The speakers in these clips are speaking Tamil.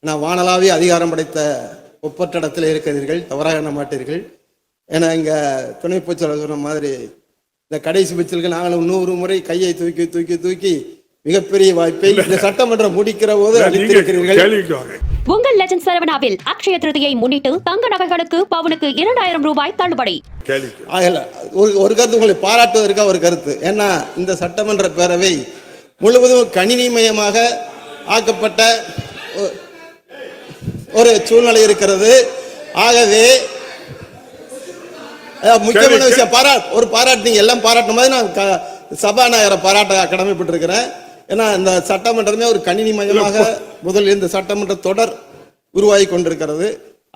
நான் வானளாவிய அதிகாரம் படைத்த ஒப்பற்ற இடத்துல இருக்கிறீர்கள், தவறாக எண்ண மாட்டீர்கள். ஏன்னா இங்கே துணை பொச்சலர் சொன்ன மாதிரி இந்த கடைசி பட்சலுக்கு நாங்களும் 100 முறை கையை தூக்கி தூக்கி தூக்கி மிகப்பெரிய வாய்ப்பை இந்த சட்டமன்றம் முடிக்கிற போது அளித்திருக்கிறீர்கள். உங்கள் லெஜண்ட் சரவணாவில் அக்ஷய திருதியை முன்னிட்டு தங்க நகைகளுக்கு பவுனுக்கு 2000 ரூபாய் தள்ளுபடி. ஒரு கருத்து உங்களை பாராட்டுவதற்காக ஒரு கருத்து. ஏன்னா இந்த சட்டமன்ற பேரவை முழுவதும் கணினிமயமாக ஆக்கப்பட்ட ஒரு சூழ்நிலை இருக்கிறது. ஆகவே முக்கியமான விஷயம் ஒரு பாராட்டு, நீங்க எல்லாம் பாராட்டும் போது நான் சபாநாயகரை பாராட்ட கடமைப்பட்டிருக்கிறேன். ஏன்னா இந்த சட்டமன்றமே ஒரு கணினி மயமாக முதல் இந்த சட்டமன்ற தொடர் உருவாகி கொண்டிருக்கிறது.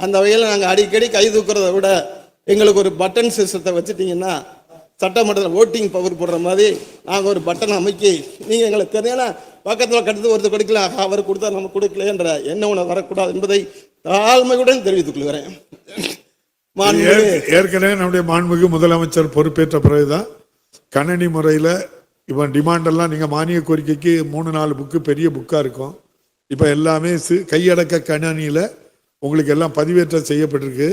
அந்த வகையில் நாங்கள் அடிக்கடி கை தூக்குறதை விட எங்களுக்கு ஒரு பட்டன் சிஸ்டத்தை வச்சுட்டீங்கன்னா சட்டமன்றத்தில் ஓட்டிங் பவர் போடுற மாதிரி நாங்கள் ஒரு பட்டன் அமைக்கி நீங்கள் எங்களுக்கு தெரியும் பக்கத்தில் கட்டுறது ஒருத்தர் கொடுக்கல, அவர் கொடுத்தா நம்ம கொடுக்கல என்ற எண்ணம் உணவு வரக்கூடாது என்பதை தாழ்மையுடன் தெரிவித்துக் கொள்கிறேன். ஏற்கனவே நம்முடைய மாண்புமிகு முதலமைச்சர் பொறுப்பேற்ற பிறகுதான் கணனி முறையில் இப்போ டிமாண்டெல்லாம் நீங்கள் மானிய கோரிக்கைக்கு 3-4 புக்கு பெரிய புக்காக இருக்கும். இப்போ எல்லாமே கையடக்க கணனியில் உங்களுக்கு எல்லாம் பதிவேற்றம் செய்யப்பட்டிருக்கு.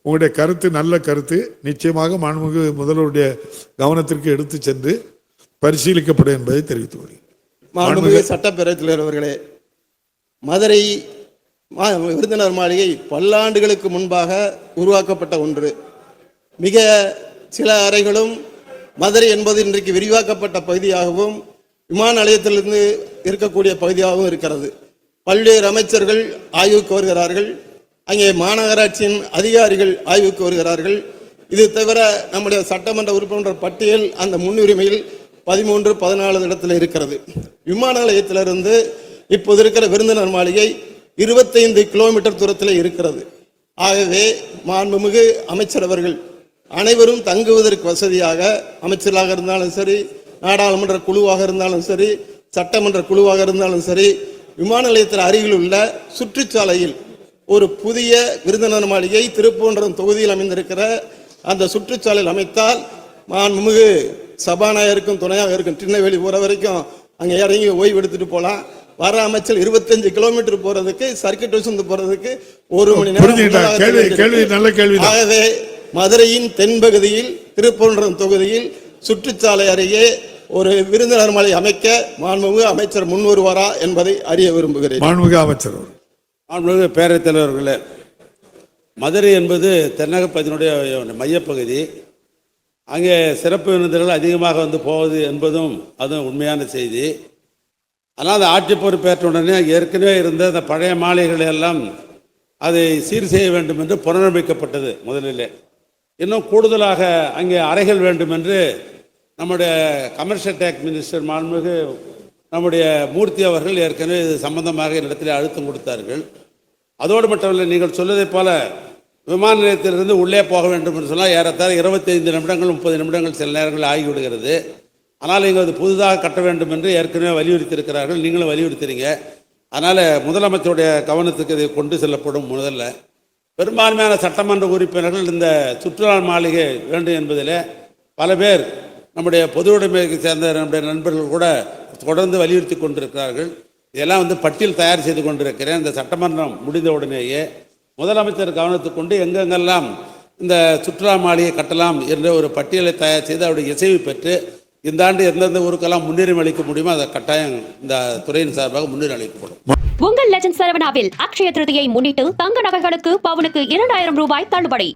உங்களுடைய கருத்து நல்ல கருத்து, நிச்சயமாக மாண்புமிகு முதல்வருடைய கவனத்திற்கு எடுத்து சென்று பரிசீலிக்கப்படும் என்பதை தெரிவித்துக் கொள்கிறேன். மாண்புமிகு சட்டப்பேரவைத் தலைவர் அவர்களே, மதுரை விருந்தினர் மாளிகை பல்லாண்டுகளுக்கு முன்பாக உருவாக்கப்பட்ட ஒன்று. மிக சில அறைகளும் மதுரை என்பது இன்றைக்கு விரிவாக்கப்பட்ட பகுதியாகவும் விமான நிலையத்திலிருந்து இருக்கக்கூடிய பகுதியாகவும் இருக்கிறது. பல்வேறு அமைச்சர்கள் ஆய்வுக்கு வருகிறார்கள், அங்கே மாநகராட்சியின் அதிகாரிகள் ஆய்வுக்கு வருகிறார்கள். இது தவிர நம்முடைய சட்டமன்ற உறுப்பினர் பட்டியல் அந்த முன்னுரிமையில் 13-14 இடத்துல இருக்கிறது. விமான நிலையத்திலிருந்து இப்போது இருக்கிற விருந்தினர் மாளிகை 25 கிலோமீட்டர் தூரத்தில் இருக்கிறது. ஆகவே மாண்புமிகு அமைச்சர் அவர்கள் அனைவரும் தங்குவதற்கு வசதியாக அமைச்சர்களாக இருந்தாலும் சரி, நாடாளுமன்ற குழுவாக இருந்தாலும் சரி, சட்டமன்ற குழுவாக இருந்தாலும் சரி, விமான நிலையத்தில் அருகில் உள்ள சுற்றுச்சாலையில் ஒரு புதிய விருந்தினர் மாளிகை திருப்பூன்றம் தொகுதியில் அமைந்திருக்கிற அந்த சுற்றுச்சாலையில் அமைத்தால் மாண்புமிகு சபாநாயகருக்கும் துணையாக இருக்கும் திருநெல்வேலி போகிற வரைக்கும் அங்கே இறங்கி ஓய்வு எடுத்துட்டு போகலாம். வர அமைச்சர் 25 கிலோமீட்டர் போறதுக்கு சர்க்கிட் வசந்து போறதுக்கு 1 மணி நேரம். ஆகவே மதுரையின் தென்பகுதியில் திருப்பூன்றம் தொகுதியில் சுற்றுச்சாலை அருகே ஒரு விருந்தினர் மாளிகை அமைக்க மாண்புமிகு அமைச்சர் முன் வருவாரா என்பதை அறிய விரும்புகிறேன். மாண்புமிகு அமைச்சர். மாண்புமிகு பேரவைத் தலைவர்களே, மதுரை என்பது தென்னகப்பகுதியினுடைய மையப்பகுதி. அங்கே சிறப்பு விருந்தினர்கள் அதிகமாக வந்து போவது என்பதும் அதுவும் உண்மையான செய்தி. ஆனால் அந்த ஆட்சி பொறுப்பேற்ற உடனே ஏற்கனவே இருந்த அந்த பழைய மாளிகைகளை எல்லாம் அதை சீர் செய்ய வேண்டும் என்று புனரமைக்கப்பட்டது. முதலிலே இன்னும் கூடுதலாக அங்கே அறைகள் வேண்டும் என்று நம்முடைய கமர்ஷியல் டேக்ஸ் மினிஸ்டர் மாண்புமிகு நம்முடைய மூர்த்தி அவர்கள் ஏற்கனவே இது சம்பந்தமாக இடத்திலே அழுத்தம் கொடுத்தார்கள். அதோடு மட்டுமல்ல, நீங்கள் சொல்வதைப் போல விமான நிலையத்திலிருந்து உள்ளே போக வேண்டும் என்று சொன்னால் ஏறத்தாழ 25 நிமிடங்கள் 30 நிமிடங்கள் சில நேரங்கள் ஆகிவிடுகிறது. ஆனால் இங்கே அது புதிதாக கட்ட வேண்டும் என்று ஏற்கனவே வலியுறுத்தி இருக்கிறார்கள், நீங்களும் வலியுறுத்துறீங்க. அதனால் முதலமைச்சருடைய கவனத்துக்கு இதை கொண்டு செல்லப்படும். முதல்ல பெரும்பான்மையான சட்டமன்ற உறுப்பினர்கள் இந்த சுற்றுலா மாளிகை வேண்டும் என்பதில் பல பேர் நம்முடைய பொது உடைமைக்கு சேர்ந்த நம்முடைய நண்பர்கள் கூட தொடர்ந்து வலியுறுத்தி கொண்டிருக்கிறார்கள். இதெல்லாம் பட்டியல் தயார் செய்து கொண்டிருக்கிறேன். இந்த சட்டமன்றம் முடிந்த உடனேயே முதலமைச்சர் கவனத்துக்கு கொண்டு எங்கெங்கெல்லாம் இந்த சுற்றுலா மாளிகை கட்டலாம் என்ற ஒரு பட்டியலை தயார் செய்து அவருடைய இசைவு பெற்று இந்த ஆண்டு எந்தெந்த ஊருக்கெல்லாம் முன்னுரிமை அளிக்க முடியுமோ அதை கட்டாயம் இந்த துறையின் சார்பாக முன்னுரிமை அளிக்கப்படும். உங்கள் லெஜண்ட் சரவணாவில் அக்ஷய திருதியை முன்னிட்டு தங்க நகைகளுக்கு பவுனுக்கு 2000 ரூபாய் தள்ளுபடி.